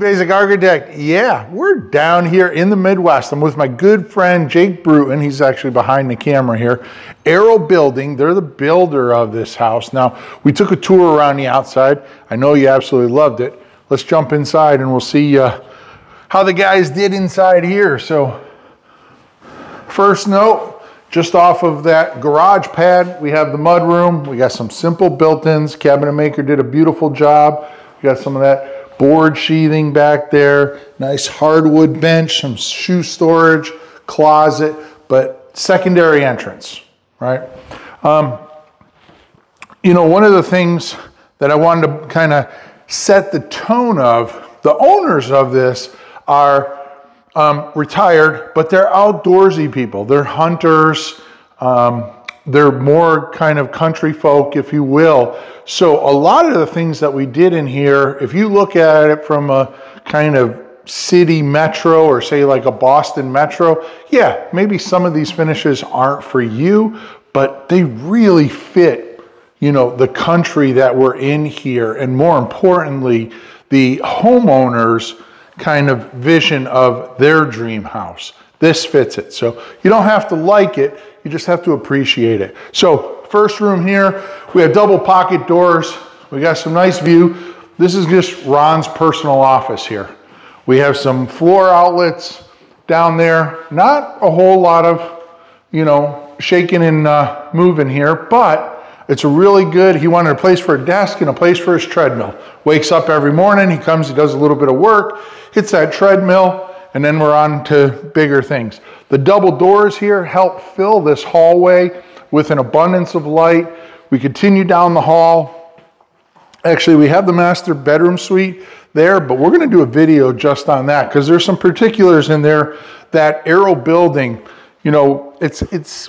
Basic Architect. Yeah, we're down here in the Midwest. I'm with my good friend Jake Bruton. He's actually behind the camera here. Arrow Building, they're the builder of this house. Now, we took a tour around the outside. I know you absolutely loved it. Let's jump inside and we'll see how the guys did inside here. So, first note, just off of that garage pad, we have the mud room. We got some simple built-ins. Cabinet maker did a beautiful job. We got some of that board sheathing back there, nice hardwood bench, some shoe storage, closet, but secondary entrance, right? You know, one of the things that I wanted to kind of set the tone of, the owners of this are retired, but they're outdoorsy people. They're hunters. They're more kind of country folk, if you will. So a lot of the things that we did in here, if you look at it from a kind of city metro or say like a Boston metro, yeah, maybe some of these finishes aren't for you, but they really fit, you know, the country that we're in here. And more importantly, the homeowner's kind of vision of their dream house. This fits it. So you don't have to like it, you just have to appreciate it. So first room here, we have double pocket doors. We got some nice view. This is just Ron's personal office here. We have some floor outlets down there. Not a whole lot of, you know, shaking and moving here, but it's a really good, he wanted a place for a desk and a place for his treadmill. Wakes up every morning, he comes, he does a little bit of work, hits that treadmill, and then we're on to bigger things. The double doors here help fill this hallway with an abundance of light. We continue down the hall. Actually, we have the master bedroom suite there, but we're gonna do a video just on that because there's some particulars in there that Arrow Building, you know,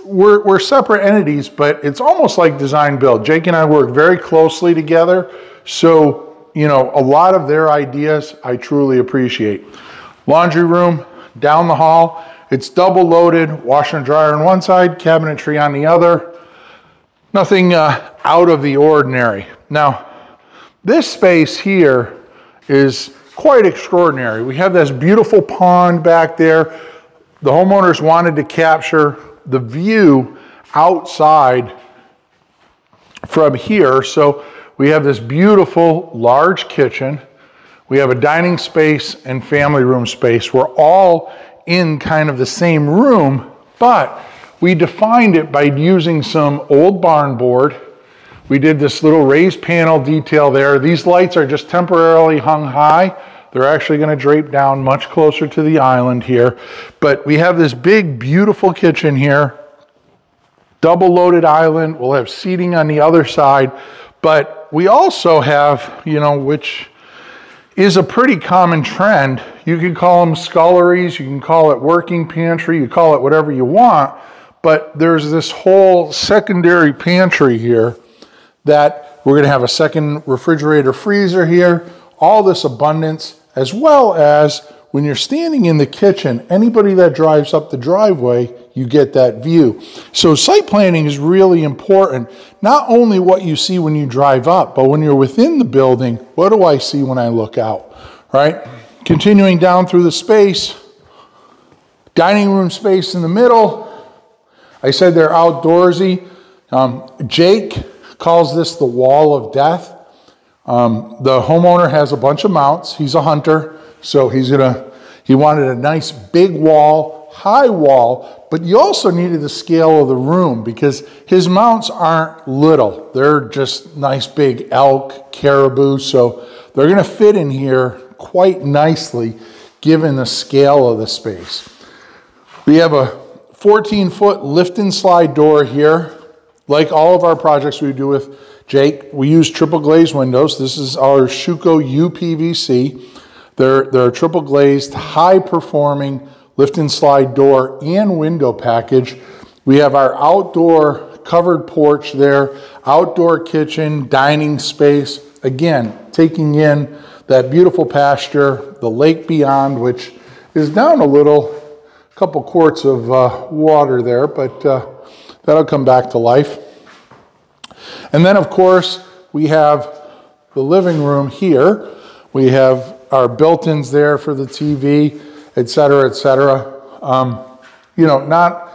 we're separate entities, but it's almost like design build. Jake and I work very closely together. So, you know, a lot of their ideas I truly appreciate. Laundry room down the hall. It's double loaded, washer and dryer on one side, cabinetry on the other. Nothing out of the ordinary. Now, this space here is quite extraordinary. We have this beautiful pond back there. The homeowners wanted to capture the view outside from here. So we have this beautiful large kitchen. We have a dining space and family room space. We're all in kind of the same room, but we defined it by using some old barn board. We did this little raised panel detail there. These lights are just temporarily hung high. They're actually going to drape down much closer to the island here. But we have this big, beautiful kitchen here. Double loaded island. We'll have seating on the other side. But we also have, you know, which is a pretty common trend. You can call them sculleries, you can call it working pantry, you call it whatever you want, but there's this whole secondary pantry here that we're gonna have a second refrigerator freezer here, all this abundance, as well as when you're standing in the kitchen, anybody that drives up the driveway, you get that view. So site planning is really important. Not only what you see when you drive up, but when you're within the building, what do I see when I look out, right? Continuing down through the space, dining room space in the middle. I said they're outdoorsy. Jake calls this the wall of death. The homeowner has a bunch of mounts. He's a hunter, so he wanted a nice big wall, high wall, but you also needed the scale of the room because his mounts aren't little. They're just nice big elk, caribou, so they're gonna fit in here quite nicely given the scale of the space. We have a 14-foot lift and slide door here. Like all of our projects we do with Jake, we use triple glazed windows. This is our Schuco UPVC. They're a triple glazed, high performing lift and slide door and window package. We have our outdoor covered porch there, outdoor kitchen, dining space. Again, taking in that beautiful pasture, the lake beyond, which is down a couple quarts of water there, but that'll come back to life. And then of course, we have the living room here. We have our built-ins there for the TV, et cetera, et cetera. You know, not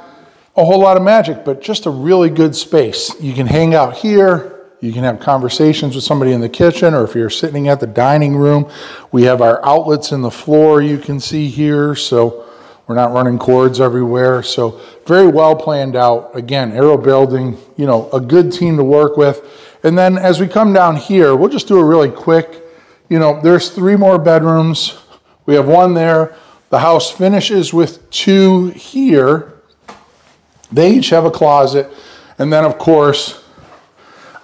a whole lot of magic, but just a really good space. You can hang out here. You can have conversations with somebody in the kitchen, or if you're sitting at the dining room, we have our outlets in the floor you can see here, so we're not running cords everywhere. So very well planned out. Again, Aero Building, you know, a good team to work with. And then as we come down here, we'll just do a really quick, you know, there's 3 more bedrooms. We have 1 there. The house finishes with 2 here. They each have a closet. And then of course,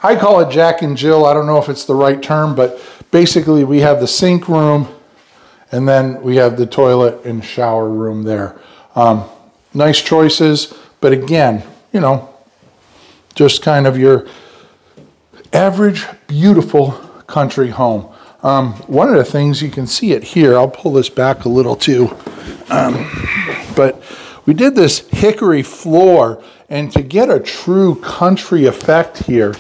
I call it Jack and Jill. I don't know if it's the right term, but basically we have the sink room, and then we have the toilet and shower room there. Nice choices, but again, you know, just kind of your average, beautiful country home. One of the things, you can see it here, I'll pull this back a little too, but we did this hickory floor, and to get a true country effect here,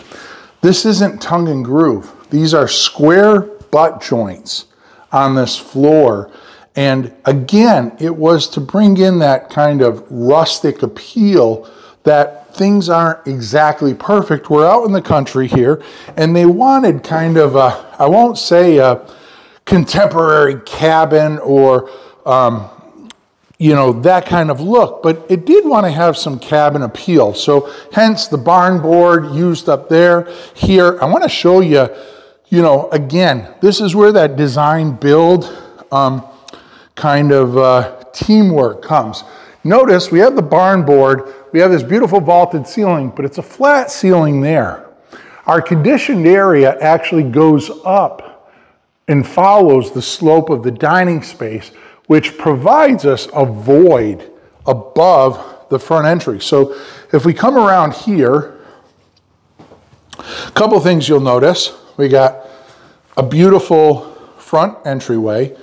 this isn't tongue and groove. These are square butt joints on this floor. And again, it was to bring in that kind of rustic appeal that things aren't exactly perfect. We're out in the country here, and they wanted kind of a, I won't say a contemporary cabin or, you know, that kind of look, but it did want to have some cabin appeal. So hence the barn board used up there. Here, I want to show you, you know, again, this is where that design build kind of teamwork comes. Notice we have the barn board, we have this beautiful vaulted ceiling, but it's a flat ceiling there. Our conditioned area actually goes up and follows the slope of the dining space, which provides us a void above the front entry. So if we come around here, a couple things you'll notice. We got a beautiful front entryway.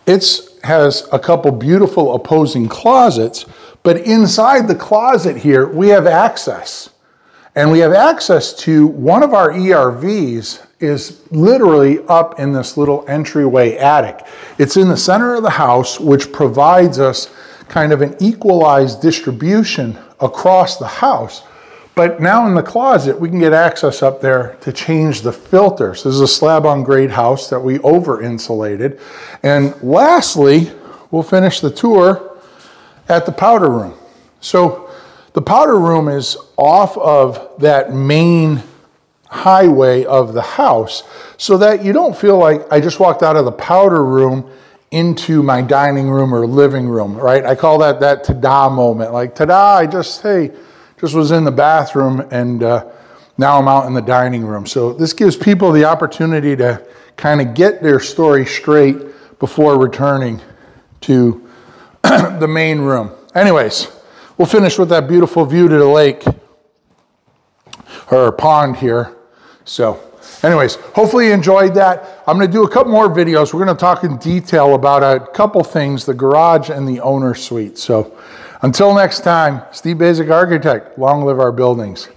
It has a couple beautiful opposing closets, but inside the closet here, we have access. And we have access to one of our ERVs is literally up in this little entryway attic. It's in the center of the house, which provides us kind of an equalized distribution across the house. But now in the closet, we can get access up there to change the filters. This is a slab on grade house that we over insulated. And lastly, we'll finish the tour at the powder room. So the powder room is off of that main highway of the house, so that you don't feel like I just walked out of the powder room into my dining room or living room, right? I call that ta-da moment. Like, ta-da, I just was in the bathroom, and now I'm out in the dining room. So this gives people the opportunity to kind of get their story straight before returning to the main room. Anyways, we'll finish with that beautiful view to the lake, or pond here. So anyways, hopefully you enjoyed that. I'm going to do a couple more videos. We're going to talk in detail about a couple things, the garage and the owner suite. So until next time, Steve Baczek Architect, long live our buildings.